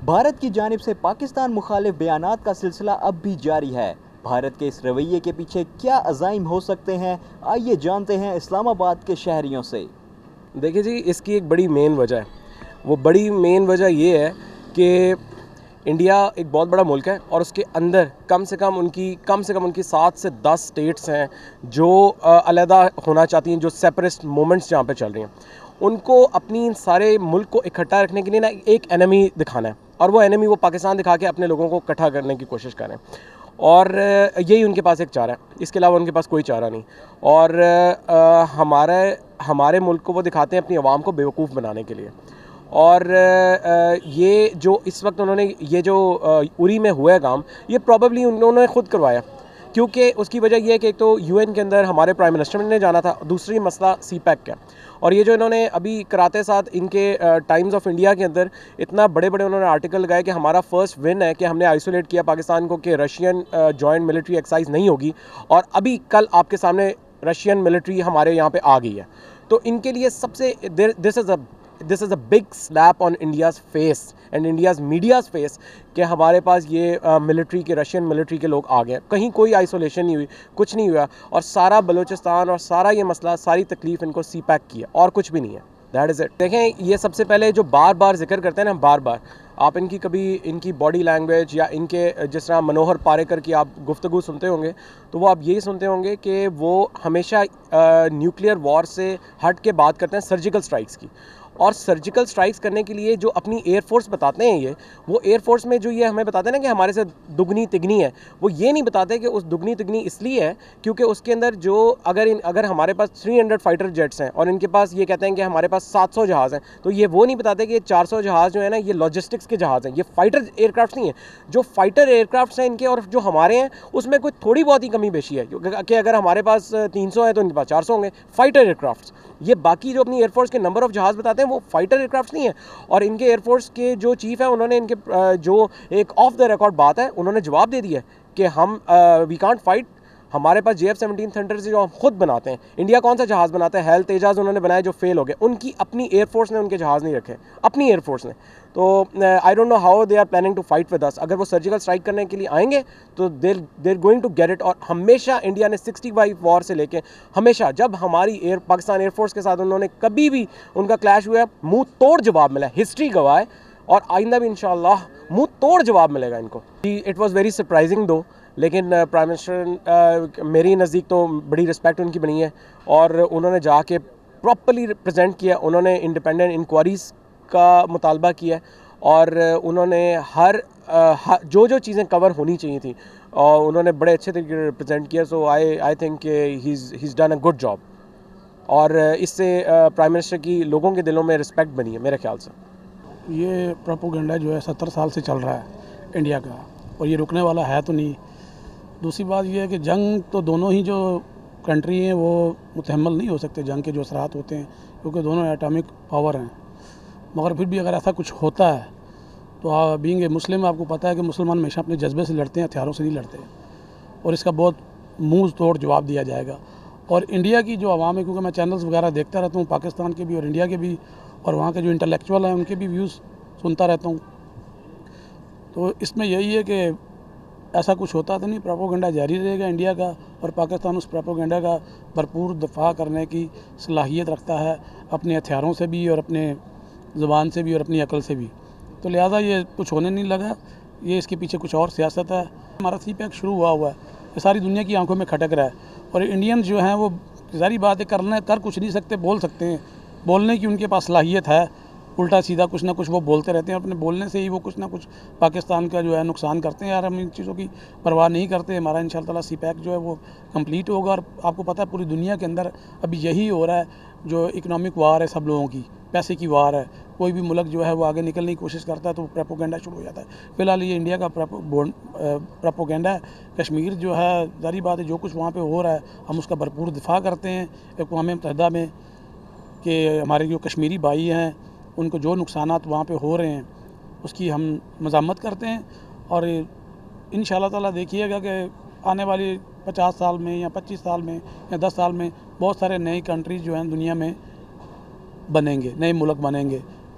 بھارت کی جانب سے پاکستان مخالف بیانات کا سلسلہ اب بھی جاری ہے۔ بھارت کے اس رویے کے پیچھے کیا عزائم ہو سکتے ہیں، آئیے جانتے ہیں اسلام آباد کے شہریوں سے۔ دیکھیں جی، اس کی ایک بڑی مین وجہ ہے، وہ بڑی مین وجہ یہ ہے کہ انڈیا ایک بہت بڑا ملک ہے اور اس کے اندر کم سے کم ان کی 7 سے 10 سٹیٹس ہیں جو علیحدہ ہونا چاہتی ہیں، جو سیپریسٹ مومنٹس جہاں پہ چل رہی ہیں۔ ان کو اپنی سارے ملک کو اکٹھا رکھنے کے لیے نا ایک اینمی دکھانا ہے، اور وہ اینمی وہ پاکستان دکھا کے اپنے لوگوں کو اکٹھا کرنے کی کوشش کریں، اور یہی ان کے پاس ایک چارہ ہے، اس کے علاوہ ان کے پاس کوئی چارہ نہیں۔ اور ہمارے ملک کو وہ دکھاتے ہیں اپنی عوام کو بیوقوف بنانے کے لیے۔ اور یہ جو اس وقت انہوں نے یہ جو اری میں ہوا ہے کام، یہ پروبیبلی انہوں نے خود کروایا، کیونکہ اس کی وجہ یہ ہے کہ ایک تو یو این کے اندر ہمارے پرائم منسٹر نے جانا تھا، دوسری مسئلہ سی پیک کا، اور یہ جو انہوں نے ابھی کراتے ساتھ ان کے ٹائمز آف انڈیا کے اندر اتنا بڑے انہوں نے آرٹیکل لگائے کہ ہمارا فرسٹ ون ہے کہ ہم نے آئسولیٹ کیا پاکستان کو کہ رشین جوائنٹ ملٹری ایکسرسائز نہیں ہوگی، اور ابھی کل آپ کے سامنے رشین ملٹری ہمارے یہاں پہ آ گئی ہے۔ تو ان کے لیے سب سے this is a big slap on India's face and India's media's face کہ ہمارے پاس یہ ملٹری کے رشین ملٹری کے لوگ آ گئے، کہیں کوئی آئسولیشن نہیں ہوئی، کچھ نہیں ہوا، اور سارا بلوچستان اور سارا یہ مسئلہ، ساری تکلیف ان کو سی پیک کیا، اور کچھ بھی نہیں ہے۔ That is it. دیکھیں، یہ سب سے پہلے جو بار بار ذکر کرتے ہیں نا، بار بار آپ ان کی کبھی ان کی باڈی لینگویج یا ان کے جس طرح منوہر پاریکر کی آپ گفتگو سنتے ہوں گے تو وہ آپ یہی سنتے ہوں گے کہ وہ ہمیشہ نیوکلیئر وار سے ہٹ کے بات کرتے ہیں سرجیکل سٹرائکس کی، اور سرجیکل سٹرائکس کرنے کے لیے جو اپنی ایئر فورس بتاتے ہیں، وہ ایئر فورس میں جو یہ ہمیں بتاتے ہیں نا کہ ہمارے سے دگنی تگنی ہے، وہ یہ نہیں بتاتے کہ اس دگنی تگنی اس لیے ہے کیونکہ اس کے اندر جو اگر ہمارے پاس 300 فائٹر جیٹس ہیں اور ان کے پاس یہ کہتے ہیں کہ ہمارے پاس 700 جہاز ہیں، تو یہ وہ نہیں بتاتے کہ یہ 400 جہاز جو ہے نا یہ لاجسٹکس کے جہاز ہیں، یہ فائٹر ایئر کرافٹس نہیں ہیں۔ جو فائٹر ایئر کرافٹس ہیں ان کے اور جو ہمارے ہیں اس میں کوئی تھوڑی بہت ہی کمی بیشی ہے، کہ اگر ہمارے پاس 300 ہے تو ان کے پاس 400 ہوں گے فائٹر ایئر کرافٹس۔ یہ باقی جو اپنی ایئر فورس کے نمبر آف جہاز بتاتے ہیں وہ فائٹر ایئر کرافٹس نہیں ہیں۔ اور ان کے ایئر فورس کے جو چیف ہیں انہوں نے ان کے جو ایک آف دا ریکارڈ بات ہے انہوں نے جواب دے دیا ہے کہ ہم وی کانٹ فائٹ، ہمارے پاس JF-17 تھنڈر سے جو ہم خود بناتے ہیں۔ انڈیا کون سا جہاز بناتا ہے؟ ہیل تیجاز انہوں نے بنائے جو فیل ہو گئے، ان کی اپنی ایئر فورس نے ان کے جہاز نہیں رکھے، اپنی ایئر فورس نے۔ تو I don't know how they are planning to fight with us. اگر وہ سرجیکل اسٹرائک کرنے کے لیے آئیں گے تو دیر گوئنگ ٹو گیٹ اٹ۔ اور ہمیشہ انڈیا نے 65 وار سے لے کے ہمیشہ جب ہماری پاکستان ایئر فورس کے ساتھ انہوں نے کبھی بھی ان کا کلیش ہوا ہے، منہ توڑ جواب ملا ہے، ہسٹری گواہ ہے، اور آئندہ بھی انشاءاللہ منہ توڑ جواب ملے گا ان کو۔ اٹ واز ویری سرپرائزنگ دو، لیکن پرائم منسٹر میری نزدیک تو بڑی رسپیکٹ ان کی بنی ہے، اور انہوں نے جا کے پراپرلی ریپرزینٹ کیا، انہوں نے انڈیپینڈنٹ انکوائریز کا مطالبہ کیا، اور انہوں نے جو چیزیں کور ہونی چاہیے تھیں اور انہوں نے بڑے اچھے طریقے سے ریپرزینٹ کیا۔ سو آئی تھنک کہ has done a good job, اور اس سے پرائم منسٹر کی لوگوں کے دلوں میں رسپیکٹ بنی ہے میرے خیال سے۔ یہ پروپیگنڈا جو ہے 70 سال سے چل رہا ہے انڈیا کا، اور یہ رکنے والا ہے تو نہیں۔ دوسری بات یہ ہے کہ جنگ تو دونوں ہی جو کنٹری ہیں وہ متحمل نہیں ہو سکتے جنگ کے جو اثرات ہوتے ہیں، کیونکہ دونوں ایٹامک پاور ہیں۔ مگر پھر بھی اگر ایسا کچھ ہوتا ہے تو بینگ اے مسلم آپ کو پتہ ہے کہ مسلمان ہمیشہ اپنے جذبے سے لڑتے ہیں، ہتھیاروں سے نہیں لڑتے، اور اس کا بہت منہ توڑ جواب دیا جائے گا۔ اور انڈیا کی جو عوام ہے، کیونکہ میں چینلز وغیرہ دیکھتا رہتا ہوں پاکستان کے بھی اور انڈیا کے بھی، اور وہاں کے جو انٹلیکچوئل ہیں ان کے بھی ویوز سنتا رہتا ہوں، تو اس میں یہی ہے کہ ایسا کچھ ہوتا تو نہیں، پروپیگنڈا جاری رہے گا انڈیا کا، اور پاکستان اس پروپیگنڈا کا بھرپور دفاع کرنے کی صلاحیت رکھتا ہے، اپنے ہتھیاروں سے بھی اور اپنے زبان سے بھی اور اپنی عقل سے بھی۔ تو لہٰذا یہ کچھ ہونے نہیں لگا، یہ اس کے پیچھے کچھ اور سیاست ہے۔ ہمارا سی پیک شروع ہوا ہے، یہ ساری دنیا کی آنکھوں میں کھٹک رہا ہے، اور انڈینز جو ہیں وہ ظاہری بات ہے کر کچھ نہیں سکتے، بول سکتے ہیں، بولنے کی ان کے پاس صلاحیت ہے، الٹا سیدھا کچھ نہ کچھ وہ بولتے رہتے ہیں، اپنے بولنے سے ہی وہ کچھ نہ کچھ پاکستان کا جو ہے نقصان کرتے ہیں۔ یار ہم ان چیزوں کی پرواہ نہیں کرتے، ہمارا انشاءاللہ تعالیٰ سی پیک جو ہے وہ کمپلیٹ ہوگا، اور آپ کو پتہ ہے پوری دنیا کے اندر ابھی یہی ہو رہا ہے، جو اکنامک وار ہے سب لوگوں کی، پیسے کی وار ہے۔ کوئی بھی ملک جو ہے وہ آگے نکلنے کی کوشش کرتا ہے تو پروپیگنڈا شروع ہو جاتا ہے۔ فی الحال یہ انڈیا کا پروپیگنڈا ہے۔ کشمیر جو ہے ظاہری بات ہے جو کچھ وہاں پہ ہو رہا ہے ہم اس کا بھرپور دفاع کرتے ہیں اقوام متحدہ میں، کہ ہمارے جو کشمیری بھائی ہیں ان کو جو نقصانات وہاں پہ ہو رہے ہیں اس کی ہم مذمت کرتے ہیں، اور انشاءاللہ تعالیٰ دیکھیے گا کہ آنے والی 50 سال میں یا 25 سال میں یا 10 سال میں بہت سارے نئی کنٹریز جو ہیں دنیا میں بنیں گے، نئے ملک بنیں گے،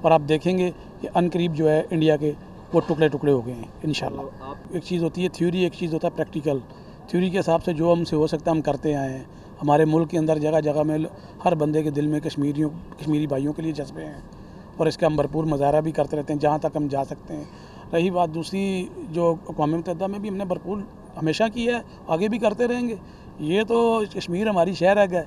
اور آپ دیکھیں گے کہ ان قریب جو ہے انڈیا کے وہ ٹکڑے ٹکڑے ہو گئے ہیں انشاءاللہ. ایک چیز ہوتی ہے تھیوری، ایک چیز ہوتا ہے پریکٹیکل. تھیوری کے حساب سے جو ہم سے ہو سکتا ہے ہم کرتے آئے ہیں. ہمارے ملک کے اندر جگہ جگہ میں ہر بندے کے دل میں کشمیری بھائیوں کے لیے جذبے ہیں اور اس کا ہم بھرپور مظاہرہ بھی کرتے رہتے ہیں جہاں تک ہم جا سکتے ہیں. رہی بات دوسری جو اقوام متحدہ میں بھی ہم نے بھرپور ہمیشہ کی ہے، آگے بھی کرتے رہیں گے. یہ تو کشمیر ہماری شہر ہے،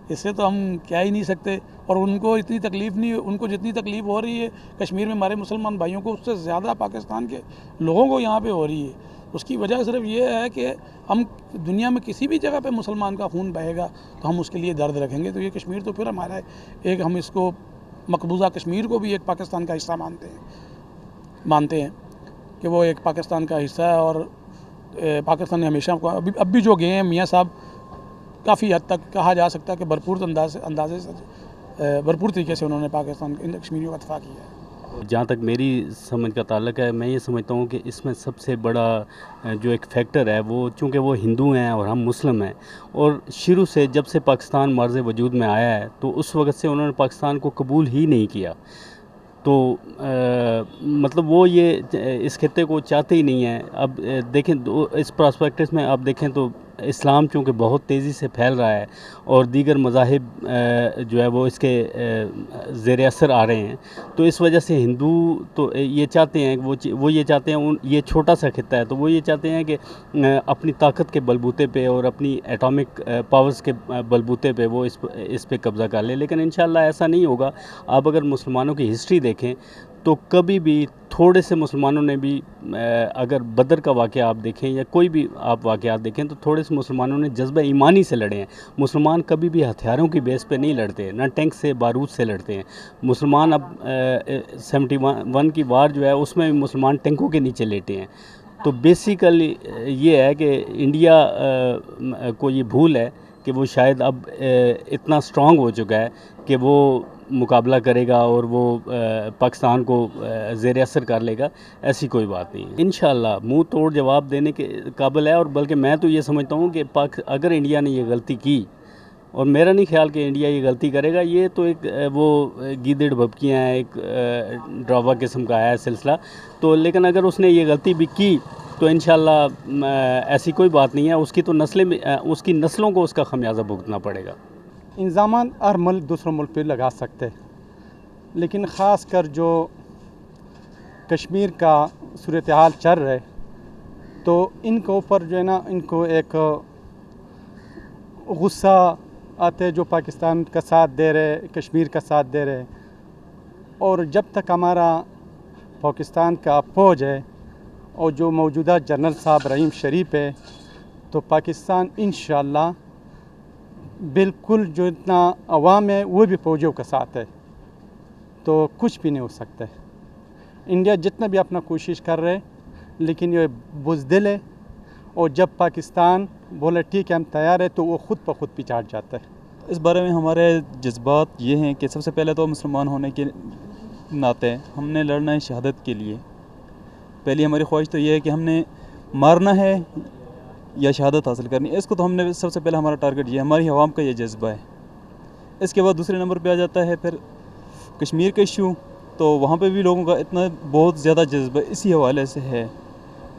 اس سے تو ہم کیا ہی نہیں سکتے. اور ان کو اتنی تکلیف نہیں، ان کو جتنی تکلیف ہو رہی ہے کشمیر میں ہمارے مسلمان بھائیوں کو، اس سے زیادہ پاکستان کے لوگوں کو یہاں پہ ہو رہی ہے. اس کی وجہ صرف یہ ہے کہ ہم دنیا میں کسی بھی جگہ پہ مسلمان کا خون بہے گا تو ہم اس کے لیے درد رکھیں گے. تو یہ کشمیر تو پھر ہمارا ایک، ہم اس کو مقبوضہ کشمیر کو بھی ایک پاکستان کا حصہ مانتے ہیں کہ وہ ایک پاکستان کا حصہ ہے. اور پاکستان نے ہمیشہ اب بھی جو گئے ہیں میاں صاحب کافی حد تک کہا جا سکتا ہے کہ بھرپور اندازے سے بھرپور طریقے سے انہوں نے پاکستان کشمیریوں کا دفاع کیا ہے. جہاں تک میری سمجھ کا تعلق ہے، میں یہ سمجھتا ہوں کہ اس میں سب سے بڑا جو ایک فیکٹر ہے وہ چونکہ وہ ہندو ہیں اور ہم مسلم ہیں، اور شروع سے جب سے پاکستان مرز وجود میں آیا ہے تو اس وقت سے انہوں نے پاکستان کو قبول ہی نہیں کیا. تو مطلب وہ یہ اس خطے کو چاہتے ہی نہیں ہیں. اب دیکھیں اس پراسپیکٹس میں آپ دیکھیں تو اسلام چونکہ بہت تیزی سے پھیل رہا ہے اور دیگر مذاہب جو ہے وہ اس کے زیر اثر آ رہے ہیں، تو اس وجہ سے ہندو تو یہ چاہتے ہیں وہ یہ چاہتے ہیں، یہ چھوٹا سا خطہ ہے تو وہ یہ چاہتے ہیں کہ اپنی طاقت کے بلبوتے پہ اور اپنی ایٹامک پاورز کے بلبوتے پہ وہ اس پہ قبضہ کر لے. لیکن انشاءاللہ ایسا نہیں ہوگا. آپ اگر مسلمانوں کی ہسٹری دیکھیں تو کبھی بھی تھوڑے سے مسلمانوں نے بھی، اگر بدر کا واقعہ آپ دیکھیں یا کوئی بھی آپ واقعات دیکھیں تو تھوڑے سے مسلمانوں نے جذبہ ایمانی سے لڑے ہیں. مسلمان کبھی بھی ہتھیاروں کی بیس پہ نہیں لڑتے، نہ ٹینک سے بارود سے لڑتے ہیں. مسلمان اب 71 کی وار جو ہے اس میں بھی مسلمان ٹینکوں کے نیچے لیٹے ہیں. تو بیسیکلی یہ ہے کہ انڈیا کو یہ بھول ہے کہ وہ شاید اب اتنا سٹرونگ ہو چکا ہے کہ وہ مقابلہ کرے گا اور وہ پاکستان کو زیر اثر کر لے گا. ایسی کوئی بات نہیں ہے. انشاءاللہ منہ توڑ جواب دینے کے قابل ہے. اور بلکہ میں تو یہ سمجھتا ہوں کہ اگر انڈیا نے یہ غلطی کی، اور میرا نہیں خیال کہ انڈیا یہ غلطی کرے گا، یہ تو ایک وہ گیدڑ بھبکیاں ہیں، ایک ڈراوا قسم کا ہے سلسلہ. تو لیکن اگر اس نے یہ غلطی بھی کی تو انشاءاللہ ایسی کوئی بات نہیں ہے. اس کی تو اس کی نسلوں کو اس کا خمیازہ بھگتنا پڑے گا. الزامات ہر ملک دوسروں ملک پہ لگا سکتے، لیکن خاص کر جو کشمیر کا صورتحال چل رہے تو ان کے اوپر جو ہے نا ان کو ایک غصہ آتے جو پاکستان کا ساتھ دے رہے، کشمیر کا ساتھ دے رہے. اور جب تک ہمارا پاکستان کا فوج ہے اور جو موجودہ جنرل صاحب رحیم شریف ہے تو پاکستان انشاءاللہ بالکل جو اتنا عوام ہے وہ بھی فوجیوں کا ساتھ ہے تو کچھ بھی نہیں ہو سکتا ہے. انڈیا جتنا بھی اپنا کوشش کر رہے لیکن یہ بزدل ہے، اور جب پاکستان بولے ٹھیک ہے ہم تیار ہے تو وہ خود بخود پیچھے جاتا ہے. اس بارے میں ہمارے جذبات یہ ہیں کہ سب سے پہلے تو مسلمان ہونے کے ناطے ہم نے لڑنا ہے شہادت کے لیے. پہلی ہماری خواہش تو یہ ہے کہ ہم نے مارنا ہے یا شہادت حاصل کرنی ہے. اس کو تو ہم نے سب سے پہلے ہمارا ٹارگٹ یہ ہے، ہماری عوام کا یہ جذبہ ہے. اس کے بعد دوسرے نمبر پہ آ جاتا ہے پھر کشمیر کا ایشو. تو وہاں پہ بھی لوگوں کا اتنا بہت زیادہ جذبہ اسی حوالے سے ہے.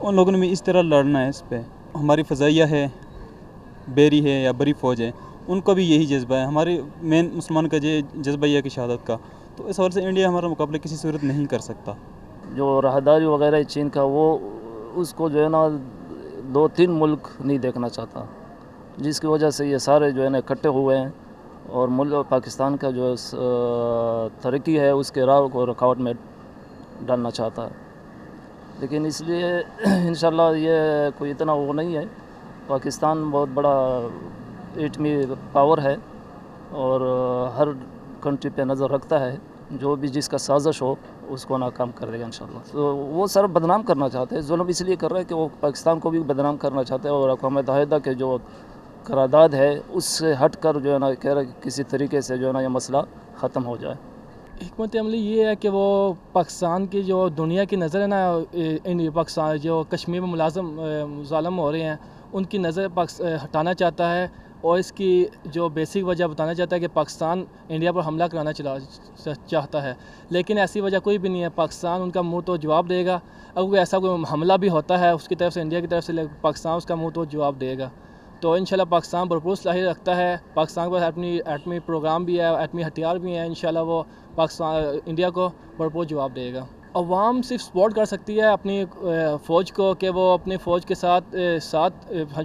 ان لوگوں نے بھی اس طرح لڑنا ہے. اس پہ ہماری فضائیہ ہے، بیری ہے یا بری فوج ہے، ان کا بھی یہی جذبہ ہے. ہمارے مین مسلمان کا یہ جذبہ یہ ہے کہ شہادت کا. تو اس حوالے سے انڈیا ہمارا مقابلہ کسی صورت نہیں کر سکتا. جو راہداری وغیرہ ہے چین کا، وہ اس کو جو ہے نا 2-3 ملک نہیں دیکھنا چاہتا، جس کی وجہ سے یہ سارے جو ہے نا اکٹھے ہوئے ہیں اور ملک پاکستان کا جو ترقی ہے اس کے راہ کو رکاوٹ میں ڈالنا چاہتا ہے. لیکن اس لیے انشاءاللہ یہ کوئی اتنا وہ نہیں ہے. پاکستان بہت بڑا ایٹمی پاور ہے اور ہر کنٹری پہ نظر رکھتا ہے. جو بھی جس کا سازش ہو اس کو ناکام کر دے گا انشاءاللہ. تو وہ سر بدنام کرنا چاہتے ہیں. ظلم اس لیے کر رہے ہیں کہ وہ پاکستان کو بھی بدنام کرنا چاہتے ہیں اور اقوام متحدہ کے جو قرارداد ہے اس سے ہٹ کر جو ہے نا کہہ رہے کہ کسی طریقے سے جو ہے نا یہ مسئلہ ختم ہو جائے. حکمت عملی یہ ہے کہ وہ پاکستان کی جو دنیا کی نظر ہے نا، پاکستان جو کشمیر میں ظالم ہو رہے ہیں ان کی نظر ہٹانا چاہتا ہے اور اس کی جو بیسک وجہ بتانا چاہتا ہے کہ پاکستان انڈیا پر حملہ کرانا چاہتا ہے، لیکن ایسی وجہ کوئی بھی نہیں ہے۔ پاکستان ان کا منہ تو جواب دے گا، اگر کوئی ایسا کوئی حملہ بھی ہوتا ہے اس کی طرف سے، انڈیا کی طرف سے، پاکستان اس کا منہ تو جواب دے گا۔ تو انشاءاللہ پاکستان بھرپور صلاحیت رکھتا ہے، پاکستان کے پاس ایٹمی پروگرام بھی ہے، ایٹمی ہتھیار بھی ہیں، انشاءاللہ وہ پاکستان انڈیا کو بھرپور جواب دے گا۔ عوام صرف سپورٹ کر سکتی ہے اپنی فوج کو کہ وہ اپنی فوج کے ساتھ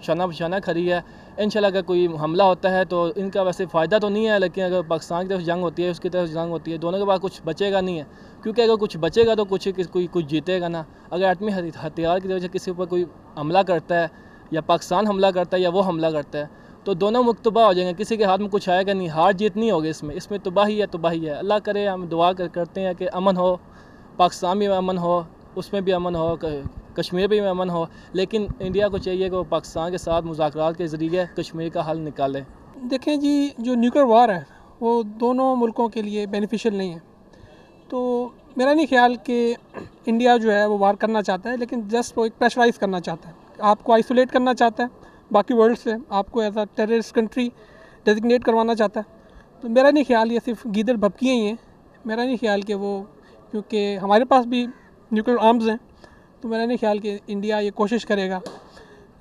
شانہ بشانہ کھڑی ہے۔ انشاءاللہ اگر کوئی حملہ ہوتا ہے تو ان کا ویسے فائدہ تو نہیں ہے، لیکن اگر پاکستان کی طرف جنگ ہوتی ہے، اس کی طرف جنگ ہوتی ہے، دونوں کے بعد کچھ بچے گا نہیں ہے، کیونکہ اگر کچھ بچے گا تو کچھ جیتے گا نا۔ اگر ایٹمی ہتھیار کی طرف سے کسی اوپر کوئی حملہ کرتا ہے، یا پاکستان حملہ کرتا ہے یا وہ حملہ کرتا ہے، تو دونوں ملک تباہ ہو جائیں گے، کسی کے ہاتھ میں کچھ آئے گا نہیں، ہار جیت نہیں ہوگی اس میں تباہی ہے۔ اللہ کرے، ہم دعا کرتے ہیں کہ امن ہو، پاکستان میں امن ہو، اس میں بھی امن ہو، کشمیر بھی امن ہو، لیکن انڈیا کو چاہیے کہ وہ پاکستان کے ساتھ مذاکرات کے ذریعے کشمیر کا حل نکالے۔ دیکھیں جی، جو نیوکلیر وار ہے وہ دونوں ملکوں کے لیے بینیفیشل نہیں ہے، تو میرا نہیں خیال کہ انڈیا جو ہے وہ وار کرنا چاہتا ہے، لیکن جسٹ وہ ایک پریشرائز کرنا چاہتا ہے، آپ کو آئسولیٹ کرنا چاہتا ہے باقی ورلڈ سے، آپ کو as a terrorist country designate کروانا چاہتا ہے۔ تو میرا نہیں خیال یہ صرف گیدڑ بھبکیاں ہی ہیں، میرا نہیں خیال کہ وہ، کیونکہ ہمارے پاس بھی نیوکلیر آرمز ہیں، تو میرا نہیں خیال کہ انڈیا یہ کوشش کرے گا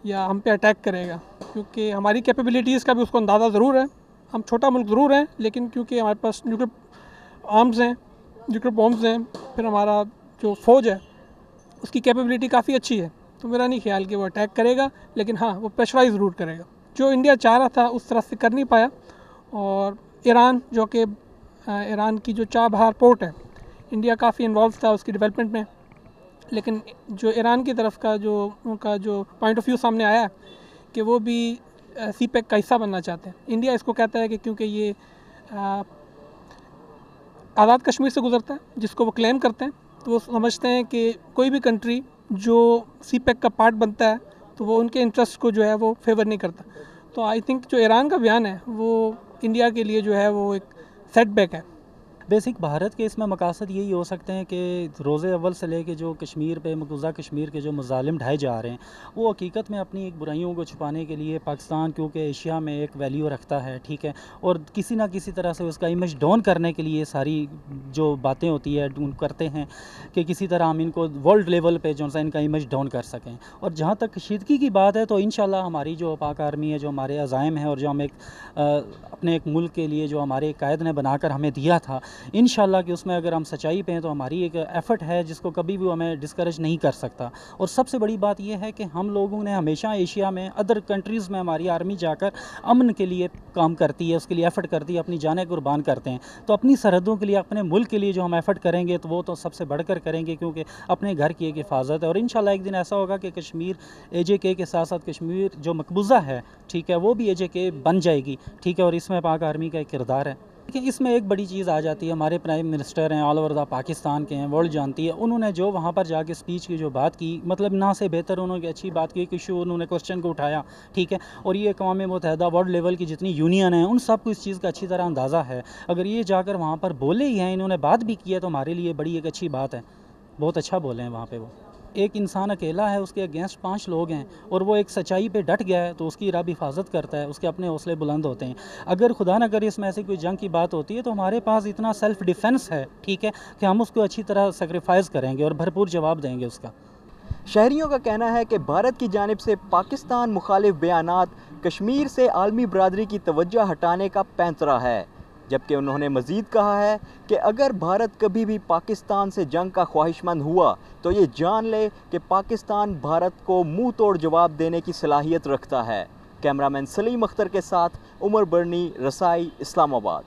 یا ہم پہ اٹیک کرے گا، کیونکہ ہماری کیپیبلٹیز کا بھی اس کو اندازہ ضرور ہے۔ ہم چھوٹا ملک ضرور ہیں، لیکن کیونکہ ہمارے پاس نیوکلیر آرمز ہیں، نیوکلیر بومبز ہیں، پھر ہمارا جو فوج ہے اس کی کیپیبلٹی کافی اچھی ہے، تو میرا نہیں خیال کہ وہ اٹیک کرے گا، لیکن ہاں وہ پریشرائز ضرور کرے گا۔ جو انڈیا چاہ رہا تھا اس طرح سے کر نہیں پایا، اور ایران جو کہ ایران کی جو چابہار پورٹ ہے، انڈیا کافی انوالو تھا اس کی ڈیولپمنٹ میں، لیکن جو ایران کی طرف کا جو ان کا جو پوائنٹ آف ویو سامنے آیا ہے کہ وہ بھی سی پیک کا حصہ بننا چاہتے ہیں۔ انڈیا اس کو کہتا ہے کہ کیونکہ یہ آزاد کشمیر سے گزرتا ہے جس کو وہ کلیم کرتے ہیں، تو وہ سمجھتے ہیں کہ کوئی بھی کنٹری جو سی پیک کا پارٹ بنتا ہے تو وہ ان کے انٹرسٹ کو جو ہے وہ فیور نہیں کرتا۔ تو آئی تھنک جو ایران کا بیان ہے وہ انڈیا کے لیے جو ہے وہ ایک سیٹ بیک ہے۔ بیسک بھارت کے اس میں مقاصد یہی ہو سکتے ہیں کہ روز اول سے لے کے جو کشمیر پہ مقبوضہ کشمیر کے جو مظالم ڈھائے جا رہے ہیں، وہ حقیقت میں اپنی ایک برائیوں کو چھپانے کے لیے پاکستان کیونکہ ایشیا میں ایک ویلیو رکھتا ہے، ٹھیک ہے، اور کسی نہ کسی طرح سے اس کا امیج ڈاؤن کرنے کے لیے ساری جو باتیں ہوتی ہے کرتے ہیں کہ کسی طرح ہم ان کو ورلڈ لیول پہ جو ان کا امیج ڈاؤن کر سکیں۔ اور جہاں تک کشیدگی کی بات ہے تو انشاءاللہ ہماری جو پاک آرمی ہے، جو ہمارے عزائم ہیں، اور جو ہم اپنے ایک ملک کے لیے جو ہمارے قائد نے بنا کر ہمیں دیا تھا، انشاءاللہ کہ اس میں اگر ہم سچائی پہ ہیں تو ہماری ایک ایفرٹ ہے جس کو کبھی بھی ہمیں ڈسکریج نہیں کر سکتا۔ اور سب سے بڑی بات یہ ہے کہ ہم لوگوں نے ہمیشہ ایشیا میں ادر کنٹریز میں ہماری آرمی جا کر امن کے لیے کام کرتی ہے، اس کے لیے ایفرٹ کرتی ہے، اپنی جانیں قربان کرتے ہیں۔ تو اپنی سرحدوں کے لیے، اپنے ملک کے لیے جو ہم ایفرٹ کریں گے تو وہ تو سب سے بڑھ کر کریں گے، کیونکہ اپنے گھر کی ایک حفاظت ہے۔ اور انشاءاللہ ایک دن ایسا ہوگا کہ کشمیر AJK کے ساتھ ساتھ کشمیر جو مقبوضہ ہے، ٹھیک ہے، وہ بھی AJK بن جائے گی، ٹھیک ہے، اور اس میں پاک آرمی کا ایک کردار ہے۔ لیکن اس میں ایک بڑی چیز آ جاتی ہے، ہمارے پرائم منسٹر ہیں، آل اوور دا پاکستان کے ہیں، ورلڈ جانتی ہے، انہوں نے جو وہاں پر جا کے اسپیچ کی جو بات کی، مطلب نہ سے بہتر انہوں نے اچھی بات کی، ایک ایشو انہوں نے کوسچن کو اٹھایا، ٹھیک ہے، اور یہ اقوام متحدہ ورلڈ لیول کی جتنی یونین ہیں ان سب کو اس چیز کا اچھی طرح اندازہ ہے۔ اگر یہ جا کر وہاں پر بولے ہی ہیں، انہوں نے بات بھی کی ہے، تو ہمارے لیے بڑی ایک اچھی بات ہے، بہت اچھا بولے ہیں وہاں پہ۔ وہ ایک انسان اکیلا ہے، اس کے اگینسٹ 5 لوگ ہیں، اور وہ ایک سچائی پہ ڈٹ گیا ہے، تو اس کی رب حفاظت کرتا ہے، اس کے اپنے حوصلے بلند ہوتے ہیں۔ اگر خدا نہ کرے اس میں ایسی کوئی جنگ کی بات ہوتی ہے تو ہمارے پاس اتنا سیلف ڈیفنس ہے، ٹھیک ہے، کہ ہم اس کو اچھی طرح سیکریفائز کریں گے اور بھرپور جواب دیں گے اس کا۔ شہریوں کا کہنا ہے کہ بھارت کی جانب سے پاکستان مخالف بیانات کشمیر سے عالمی برادری کی توجہ ہٹانے کا پینترا ہے، جبکہ انہوں نے مزید کہا ہے کہ اگر بھارت کبھی بھی پاکستان سے جنگ کا خواہش مند ہوا تو یہ جان لے کہ پاکستان بھارت کو منہ توڑ جواب دینے کی صلاحیت رکھتا ہے۔ کیمرامین سلیم اختر کے ساتھ عمر برنی، رسائی، اسلام آباد۔